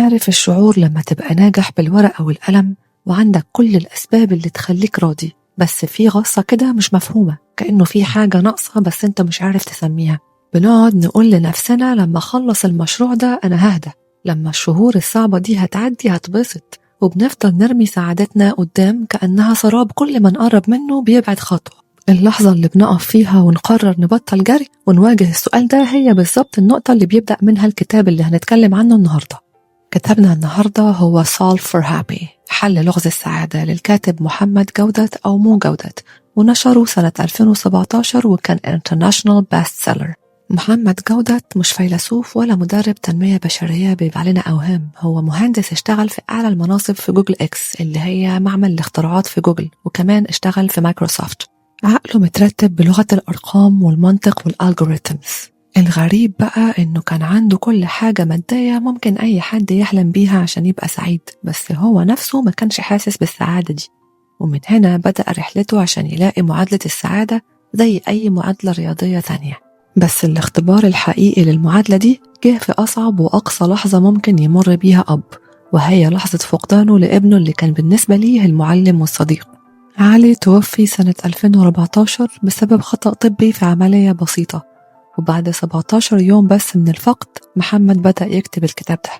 عارف الشعور لما تبقى ناجح بالورقة والقلم وعندك كل الأسباب اللي تخليك راضي، بس في غصة كده مش مفهومة، كأنه في حاجة ناقصة بس انت مش عارف تسميها. بنقعد نقول لنفسنا لما أخلص المشروع ده أنا ههدى، لما الشهور الصعبة دي هتعدي هتبسط، وبنفضل نرمي سعادتنا قدام كأنها سراب كل ما نقرب منه بيبعد خطوة. اللحظة اللي بنقف فيها ونقرر نبطل جري ونواجه السؤال ده هي بالظبط النقطة اللي بيبدأ منها الكتاب اللي هنتكلم عنه النهاردة. كتابنا النهاردة هو Solve for Happy، حل لغز السعادة، للكاتب محمد جودة أو مو جودة، ونشره سنة 2017 وكان International Bestseller. محمد جودة مش فيلسوف ولا مدرب تنمية بشرية بيبقى لنا أوهام، هو مهندس اشتغل في أعلى المناصب في جوجل إكس اللي هي معمل الاختراعات في جوجل، وكمان اشتغل في مايكروسوفت. عقله مترتب بلغة الأرقام والمنطق والألغوريتمز. الغريب بقى إنه كان عنده كل حاجة مادية ممكن أي حد يحلم بيها عشان يبقى سعيد، بس هو نفسه ما كانش حاسس بالسعادة دي. ومن هنا بدأ رحلته عشان يلاقي معادلة السعادة زي أي معادلة رياضية تانية. بس الاختبار الحقيقي للمعادلة دي جه في أصعب وأقصى لحظة ممكن يمر بيها أب، وهي لحظة فقدانه لابنه اللي كان بالنسبة ليه المعلم والصديق. علي توفي سنة 2014 بسبب خطأ طبي في عملية بسيطة، وبعد 17 يوم بس من الفقد محمد بدأ يكتب الكتاب ده.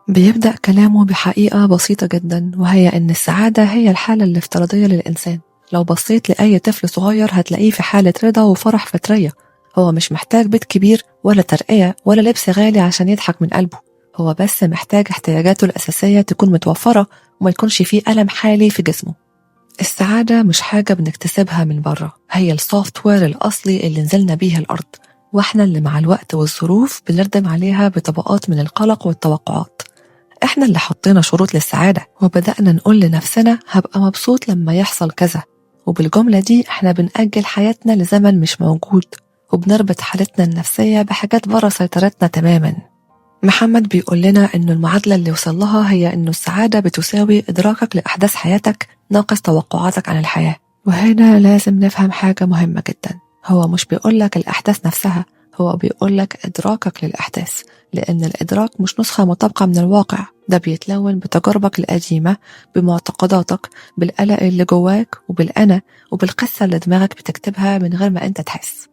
بيبدأ كلامه بحقيقة بسيطة جدا، وهي إن السعادة هي الحالة الافتراضية للإنسان. لو بصيت لأي طفل صغير هتلاقيه في حالة رضا وفرح فطرية، هو مش محتاج بيت كبير ولا ترقية ولا لبس غالي عشان يضحك من قلبه، هو بس محتاج احتياجاته الأساسية تكون متوفرة وما يكونش فيه ألم حالي في جسمه. السعادة مش حاجة بنكتسبها من بره، هي السوفت وير الأصلي اللي نزلنا بيه الأرض، واحنا اللي مع الوقت والظروف بنردم عليها بطبقات من القلق والتوقعات. احنا اللي حطينا شروط للسعادة وبدأنا نقول لنفسنا هبقى مبسوط لما يحصل كذا، وبالجملة دي احنا بنأجل حياتنا لزمن مش موجود، وبنربط حالتنا النفسية بحاجات بره سيطرتنا تماما. محمد بيقول لنا إنه المعادلة اللي وصلها هي إنه السعادة بتساوي إدراكك لأحداث حياتك ناقص توقعاتك عن الحياة. وهنا لازم نفهم حاجة مهمة جدا، هو مش بيقولك الأحداث نفسها، هو بيقولك إدراكك للأحداث، لأن الإدراك مش نسخة مطابقة من الواقع، ده بيتلون بتجاربك القديمة، بمعتقداتك، بالقلق اللي جواك، وبالأنا، وبالقصة اللي دماغك بتكتبها من غير ما أنت تحس.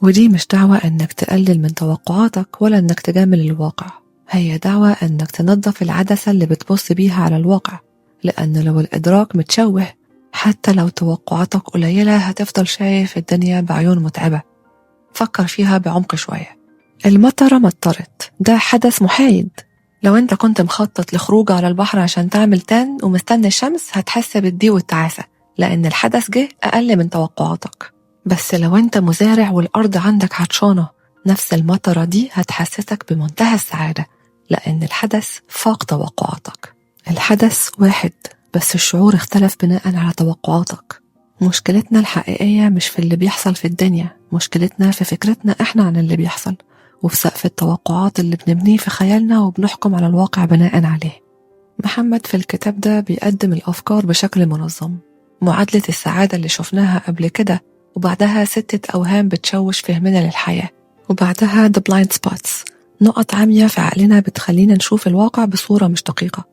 ودي مش دعوة انك تقلل من توقعاتك ولا انك تجامل الواقع، هي دعوة انك تنظف العدسة اللي بتبص بيها على الواقع، لان لو الادراك متشوه حتى لو توقعاتك قليلة هتفضل شايف الدنيا بعيون متعبة. فكر فيها بعمق شوية. المطرة مطرت، ده حدث محايد. لو انت كنت مخطط لخروج على البحر عشان تعمل تان ومستني الشمس هتحس بالضيق والتعاسة، لان الحدث جه اقل من توقعاتك. بس لو انت مزارع والأرض عندك عطشانة، نفس المطرة دي هتحسسك بمنتهى السعادة، لأن الحدث فاق توقعاتك. الحدث واحد بس الشعور اختلف بناء على توقعاتك. مشكلتنا الحقيقية مش في اللي بيحصل في الدنيا، مشكلتنا في فكرتنا احنا عن اللي بيحصل، وفي سقف التوقعات اللي بنبنيه في خيالنا وبنحكم على الواقع بناء عليه. محمد في الكتاب ده بيقدم الأفكار بشكل منظم، معادلة السعادة اللي شفناها قبل كده، وبعدها 6 أوهام بتشوش فهمنا للحياة، وبعدها The Blind Spots، نقط عمية في عقلنا بتخلينا نشوف الواقع بصورة مش دقيقة،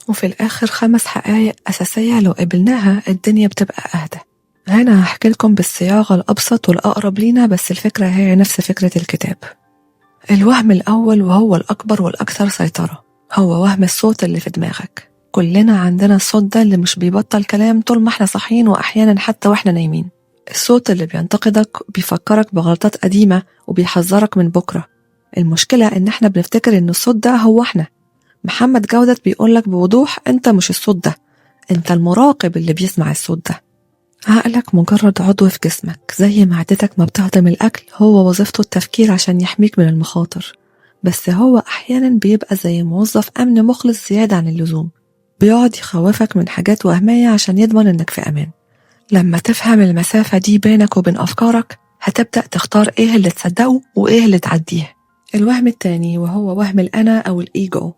وفي الآخر 5 حقائق أساسية لو قبلناها الدنيا بتبقى أهدى. هنا هحكي لكم بالصياغة الأبسط والأقرب لينا، بس الفكرة هي نفس فكرة الكتاب. الوهم الأول وهو الأكبر والأكثر سيطرة هو وهم الصوت اللي في دماغك. كلنا عندنا الصوت ده اللي مش بيبطل كلام طول ما احنا صاحيين، وأحيانا حتى واحنا نايمين. الصوت اللي بينتقدك، بيفكرك بغلطات قديمة، وبيحذرك من بكرة. المشكلة إن احنا بنفتكر إن الصوت ده هو احنا. محمد جودة بيقولك بوضوح انت مش الصوت ده، انت المراقب اللي بيسمع الصوت ده. عقلك مجرد عضو في جسمك، زي معدتك ما بتهضم الأكل، هو وظيفته التفكير عشان يحميك من المخاطر، بس هو أحيانا بيبقى زي موظف أمن مخلص زيادة عن اللزوم، بيقعد يخوفك من حاجات وهمية عشان يضمن إنك في أمان. لما تفهم المسافة دي بينك وبين أفكارك هتبدأ تختار إيه اللي تصدقه وإيه اللي تعديه. الوهم التاني وهو وهم الأنا أو الإيجو.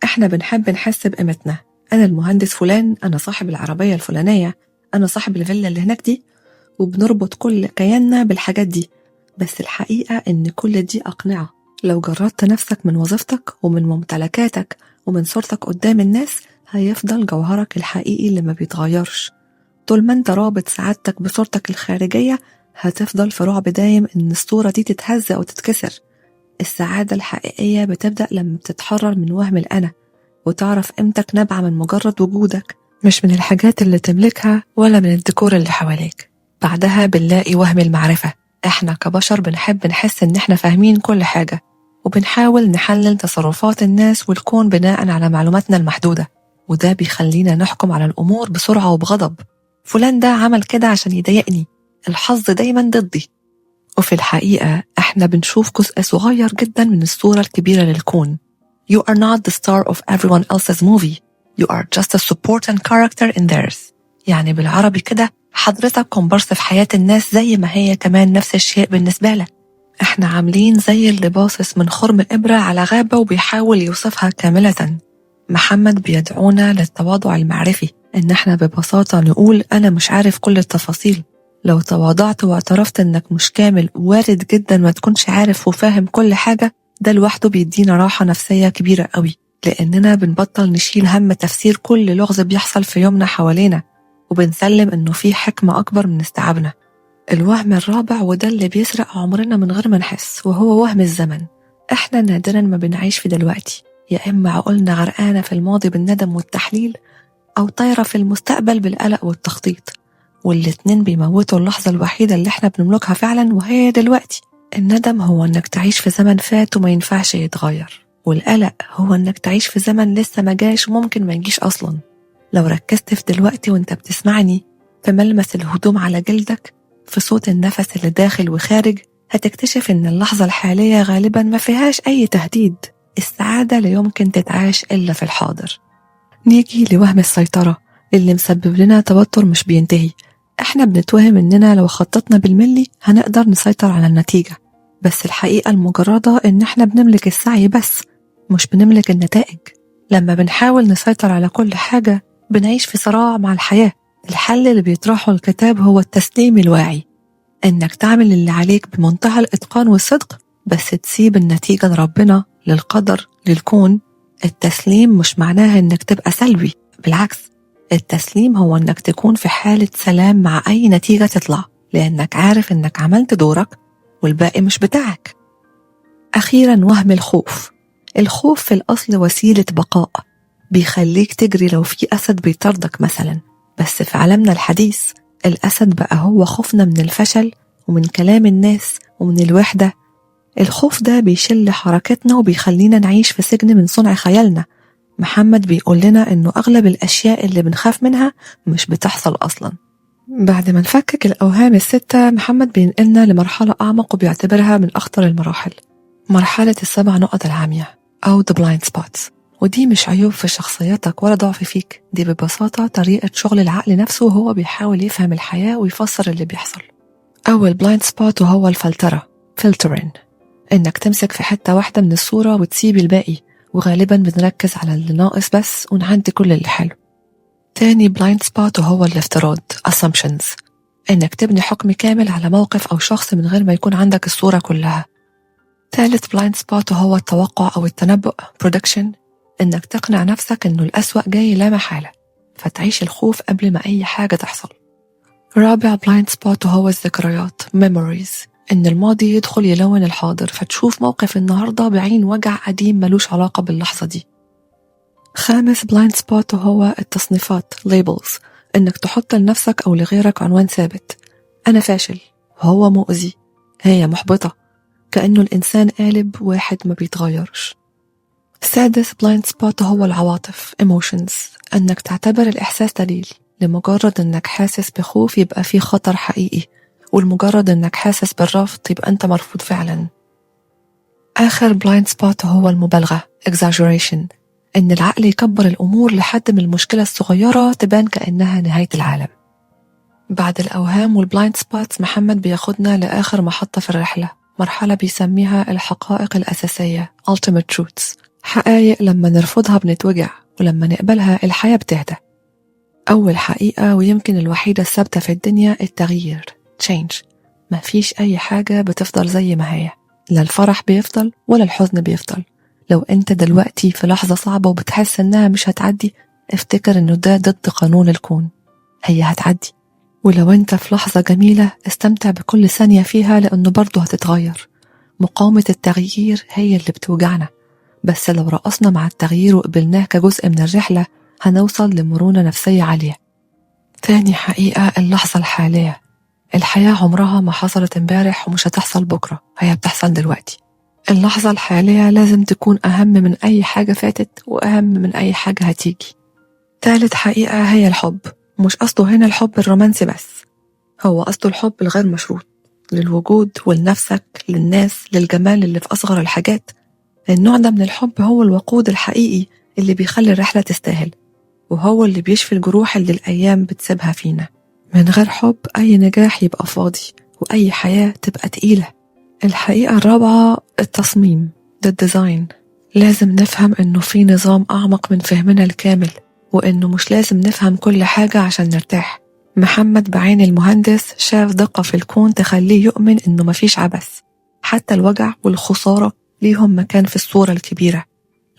إحنا بنحب نحس بقيمتنا، أنا المهندس فلان، أنا صاحب العربية الفلانية، أنا صاحب الفيلا اللي هناك دي، وبنربط كل كياننا بالحاجات دي. بس الحقيقة إن كل دي أقنعة. لو جردت نفسك من وظيفتك ومن ممتلكاتك ومن صورتك قدام الناس هيفضل جوهرك الحقيقي اللي ما بيتغيرش. طول ما انت رابط سعادتك بصورتك الخارجية هتفضل في رعب دايم ان الصورة دي تتهز أو تتكسر. السعادة الحقيقية بتبدأ لما بتتحرر من وهم الأنا وتعرف قيمتك نابعة من مجرد وجودك، مش من الحاجات اللي تملكها ولا من الديكور اللي حواليك. بعدها بنلاقي وهم المعرفة. احنا كبشر بنحب نحس ان احنا فاهمين كل حاجة، وبنحاول نحلل تصرفات الناس والكون بناء على معلوماتنا المحدودة، وده بيخلينا نحكم على الأمور بسرعة وبغضب. فلان ده عمل كده عشان يضايقني، الحظ دايما ضدي. وفي الحقيقة احنا بنشوف جزء صغير جدا من الصورة الكبيرة للكون. You are not the star of everyone else's movie. You are just a supporting character in theirs. يعني بالعربي كده حضرتك كومبارس في حياة الناس زي ما هي كمان نفس الشيء بالنسبة لك. احنا عاملين زي اللي باصص من خرم إبرة على غابة وبيحاول يوصفها كاملة. محمد بيدعونا للتواضع المعرفي، إن احنا ببساطة نقول أنا مش عارف كل التفاصيل. لو تواضعت واعترفت إنك مش كامل، وارد جدا ما تكونش عارف وفاهم كل حاجة، ده لوحده بيدينا راحة نفسية كبيرة قوي، لأننا بنبطل نشيل هم تفسير كل لغز بيحصل في يومنا حوالينا، وبنسلم إنه في حكمة أكبر من استيعابنا. الوهم الرابع وده اللي بيسرق عمرنا من غير ما نحس، وهو وهم الزمن. احنا نادرا ما بنعيش في دلوقتي، يا إما عقولنا غرقانة في الماضي بالندم والتحليل، أو طايرة في المستقبل بالقلق والتخطيط، والاتنين بيموتوا اللحظة الوحيدة اللي احنا بنملكها فعلا، وهي دلوقتي. الندم هو انك تعيش في زمن فات وما ينفعش يتغير، والقلق هو انك تعيش في زمن لسه ما جاش وممكن ما يجيش أصلا. لو ركزت في دلوقتي وانت بتسمعني، في ملمس الهدوم على جلدك، في صوت النفس اللي داخل وخارج، هتكتشف ان اللحظة الحالية غالبا ما فيهاش أي تهديد. السعادة لا يمكن تتعاش إلا في الحاضر. نيجي لوهم السيطرة اللي مسبب لنا توتر مش بينتهي. احنا بنتوهم اننا لو خططنا بالملي هنقدر نسيطر على النتيجة، بس الحقيقة المجردة ان احنا بنملك السعي بس، مش بنملك النتائج. لما بنحاول نسيطر على كل حاجة بنعيش في صراع مع الحياة. الحل اللي بيطرحه الكتاب هو التسليم الواعي، انك تعمل اللي عليك بمنتهى الاتقان والصدق، بس تسيب النتيجة لربنا، للقدر، للكون. التسليم مش معناها انك تبقى سلبي، بالعكس، التسليم هو انك تكون في حالة سلام مع اي نتيجة تطلع، لانك عارف انك عملت دورك والباقي مش بتاعك. اخيرا وهم الخوف. الخوف في الاصل وسيلة بقاء، بيخليك تجري لو في اسد بيطاردك مثلا، بس في عالمنا الحديث الاسد بقى هو خوفنا من الفشل ومن كلام الناس ومن الوحدة. الخوف ده بيشل حركتنا وبيخلينا نعيش في سجن من صنع خيالنا. محمد بيقول لنا إنه أغلب الأشياء اللي بنخاف منها مش بتحصل أصلا. بعد ما نفكك الأوهام الستة، محمد بينقلنا لمرحلة أعمق وبيعتبرها من أخطر المراحل، مرحلة السبع نقط العامية أو the blind spots. ودي مش عيوب في شخصيتك ولا ضعف فيك، دي ببساطة طريقة شغل العقل نفسه وهو بيحاول يفهم الحياة ويفسر اللي بيحصل. أول blind spot وهو الفلترة filtering، إنك تمسك في حتة واحدة من الصورة وتسيب الباقي، وغالبا بنركز على اللي ناقص بس ونعدي كل اللي حلو. تاني blind spot وهو الافتراض assumptions، إنك تبني حكم كامل على موقف أو شخص من غير ما يكون عندك الصورة كلها. ثالث blind spot وهو التوقع أو التنبؤ prediction، إنك تقنع نفسك إنه الأسوأ جاي لا محالة، فتعيش الخوف قبل ما أي حاجة تحصل. رابع blind spot وهو الذكريات memories، إن الماضي يدخل يلون الحاضر، فتشوف موقف النهاردة بعين وجع قديم ملوش علاقة باللحظة دي. خامس blind spot وهو التصنيفات labels، إنك تحط لنفسك أو لغيرك عنوان ثابت، أنا فاشل، وهو مؤذي، هي محبطة، كأنه الإنسان قالب واحد ما بيتغيرش. سادس blind spot هو العواطف emotions، إنك تعتبر الإحساس دليل، لمجرد إنك حاسس بخوف يبقى فيه خطر حقيقي، والمجرد إنك حاسس بالرفض يبقى أنت مرفوض فعلا. آخر blind spot هو المبالغة exaggeration، إن العقل يكبر الأمور لحد من المشكلة الصغيرة تبان كأنها نهاية العالم. بعد الأوهام والبلايند سبوتس، محمد بياخدنا لآخر محطة في الرحلة، مرحلة بيسميها الحقائق الأساسية ultimate truths، حقائق لما نرفضها بنتوجع، ولما نقبلها الحياة بتهدى. أول حقيقة ويمكن الوحيدة الثابتة في الدنيا التغيير change. ما فيش أي حاجة بتفضل زي ما هي، لا الفرح بيفضل ولا الحزن بيفضل، لو انت دلوقتي في لحظة صعبة وبتحس انها مش هتعدي، افتكر انه ده ضد قانون الكون، هي هتعدي. ولو انت في لحظة جميلة، استمتع بكل ثانية فيها لأنه برضه هتتغير. مقاومة التغيير هي اللي بتوجعنا، بس لو رقصنا مع التغيير وقبلناه كجزء من الرحلة هنوصل لمرونة نفسية عالية. تاني حقيقة، اللحظة الحالية. الحياة عمرها ما حصلت امبارح ومش هتحصل بكرة، هي بتحصل دلوقتي. اللحظة الحالية لازم تكون أهم من أي حاجة فاتت وأهم من أي حاجة هتيجي. تالت حقيقة هي الحب. مش قصده هنا الحب الرومانسي بس، هو قصده الحب الغير مشروط للوجود ولنفسك، للناس، للجمال اللي في أصغر الحاجات. النوع ده من الحب هو الوقود الحقيقي اللي بيخلي الرحلة تستاهل، وهو اللي بيشفي الجروح اللي الأيام بتسيبها فينا. من غير حب أي نجاح يبقى فاضي، وأي حياة تبقى تقيلة. الحقيقة الرابعة، التصميم، ده الديزاين. لازم نفهم إنه في نظام أعمق من فهمنا الكامل، وإنه مش لازم نفهم كل حاجة عشان نرتاح. محمد بعين المهندس شاف دقة في الكون تخليه يؤمن إنه مفيش عبث، حتى الوجع والخسارة ليهم مكان في الصورة الكبيرة.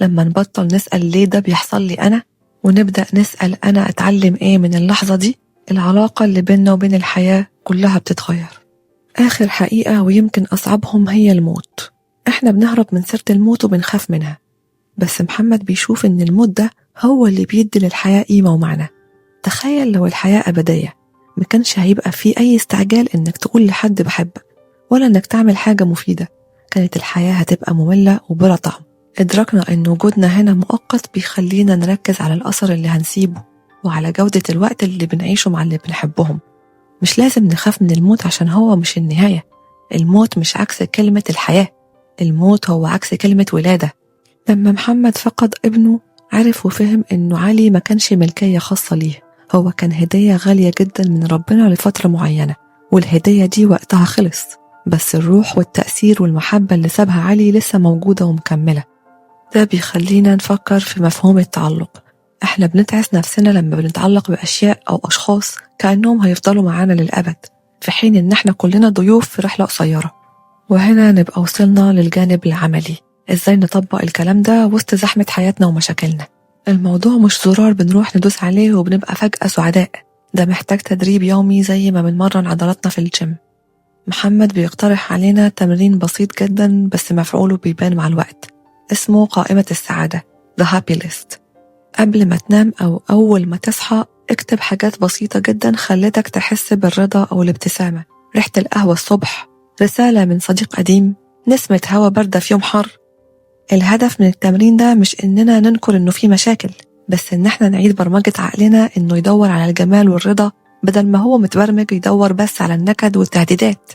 لما نبطل نسأل ليه ده بيحصل لي أنا، ونبدأ نسأل أنا أتعلم إيه من اللحظة دي، العلاقة اللي بيننا وبين الحياة كلها بتتغير. آخر حقيقة ويمكن أصعبهم هي الموت. إحنا بنهرب من سيرة الموت وبنخاف منها، بس محمد بيشوف إن الموت ده هو اللي بيدي للحياة قيمة ومعنى. تخيل لو الحياة أبدية، ما كانش هيبقى فيه أي استعجال إنك تقول لحد بحبك ولا إنك تعمل حاجة مفيدة، كانت الحياة هتبقى مملة وبلا طعم. إدراكنا إن وجودنا هنا مؤقت بيخلينا نركز على الأثر اللي هنسيبه وعلى جودة الوقت اللي بنعيشه مع اللي بنحبهم. مش لازم نخاف من الموت عشان هو مش النهاية. الموت مش عكس كلمة الحياة، الموت هو عكس كلمة ولادة. لما محمد فقد ابنه، عرف وفهم إنه علي ما كانش ملكية خاصة ليه، هو كان هدية غالية جدا من ربنا لفترة معينة، والهدية دي وقتها خلص، بس الروح والتأثير والمحبة اللي سابها علي لسه موجودة ومكملة. ده بيخلينا نفكر في مفهوم التعلق. احنا بنتعس نفسنا لما بنتعلق بأشياء أو أشخاص كأنهم هيفضلوا معانا للأبد، في حين إن احنا كلنا ضيوف في رحلة قصيرة. وهنا نبقى وصلنا للجانب العملي، ازاي نطبق الكلام ده وسط زحمة حياتنا ومشاكلنا. الموضوع مش زرار بنروح ندوس عليه وبنبقى فجأة سعداء، ده محتاج تدريب يومي زي ما بنمرن عضلاتنا في الجيم. محمد بيقترح علينا تمرين بسيط جدا بس مفعوله بيبان مع الوقت، اسمه قائمة السعادة The Happy List. قبل ما تنام أو أول ما تصحى، اكتب حاجات بسيطة جدا خلتك تحس بالرضا أو الابتسامة، ريحة القهوة الصبح، رسالة من صديق قديم، نسمة هوا باردة في يوم حر. الهدف من التمرين ده مش إننا ننكر إنه في مشاكل، بس إن احنا نعيد برمجة عقلنا إنه يدور على الجمال والرضا بدل ما هو متبرمج يدور بس على النكد والتهديدات.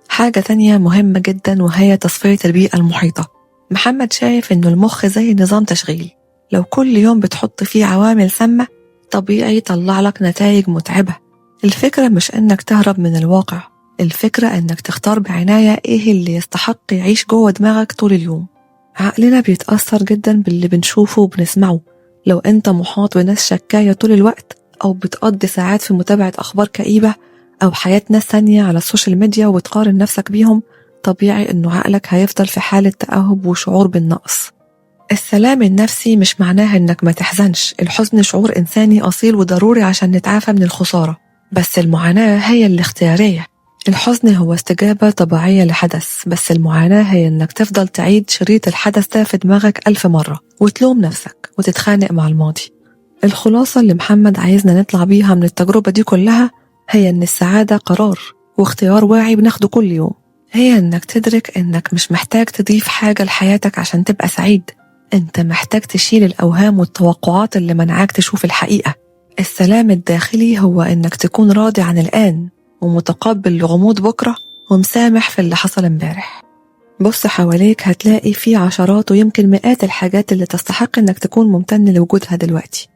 حاجة تانية مهمة جدا وهي تصفية البيئة المحيطة. محمد شايف إنه المخ زي نظام تشغيل، لو كل يوم بتحط فيه عوامل سامة طبيعي يطلع لك نتائج متعبة. الفكرة مش إنك تهرب من الواقع، الفكرة إنك تختار بعناية إيه اللي يستحق يعيش جوه دماغك طول اليوم. عقلنا بيتأثر جدا باللي بنشوفه وبنسمعه. لو أنت محاط بناس شكاية طول الوقت، أو بتقضي ساعات في متابعة أخبار كئيبة، أو حياة ناس ثانية على السوشيال ميديا وبتقارن نفسك بيهم، طبيعي إنه عقلك هيفضل في حالة تأهب وشعور بالنقص. السلام النفسي مش معناه إنك ما تحزنش، الحزن شعور إنساني أصيل وضروري عشان نتعافى من الخسارة، بس المعاناة هي الاختيارية. الحزن هو استجابة طبيعية لحدث، بس المعاناة هي إنك تفضل تعيد شريط الحدث ده في دماغك 1000 مرة وتلوم نفسك وتتخانق مع الماضي. الخلاصة اللي محمد عايزنا نطلع بيها من التجربة دي كلها هي إن السعادة قرار واختيار واعي بناخده كل يوم. هي إنك تدرك إنك مش محتاج تضيف حاجة لحياتك عشان تبقى سعيد، أنت محتاج تشيل الأوهام والتوقعات اللي منعاك تشوف الحقيقة. السلام الداخلي هو إنك تكون راضي عن الآن ومتقبل لغموض بكرة ومسامح في اللي حصل امبارح. بص حواليك هتلاقي في عشرات ويمكن مئات الحاجات اللي تستحق إنك تكون ممتن لوجودها دلوقتي.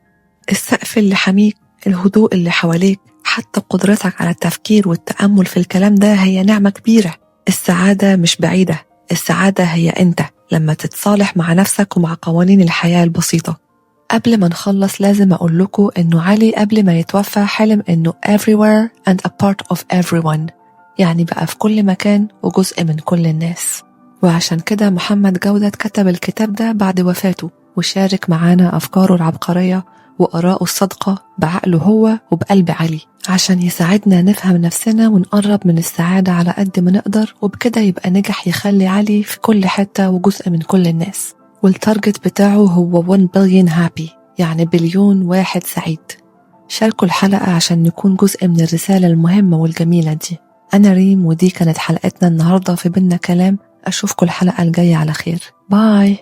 السقف اللي حميك، الهدوء اللي حواليك، حتى قدرتك على التفكير والتأمل في الكلام ده هي نعمة كبيرة. السعادة مش بعيدة، السعادة هي أنت لما تتصالح مع نفسك ومع قوانين الحياة البسيطة. قبل ما نخلص لازم أقول لكم إنه علي قبل ما يتوفى حلم إنه everywhere and a part of everyone، يعني بقى في كل مكان وجزء من كل الناس. وعشان كده محمد جودة كتب الكتاب ده بعد وفاته، وشارك معانا أفكاره العبقرية وآراءه الصادقة بعقله هو وبقلب علي، عشان يساعدنا نفهم نفسنا ونقرب من السعادة على قد ما نقدر، وبكده يبقى نجح يخلي علي في كل حتة وجزء من كل الناس. والتارجت بتاعه هو 1 billion happy، يعني بليون واحد سعيد. شاركوا الحلقة عشان نكون جزء من الرسالة المهمة والجميلة دي. أنا ريم، ودي كانت حلقتنا النهاردة في بينا كلام. أشوفكوا الحلقة الجاية على خير. باي.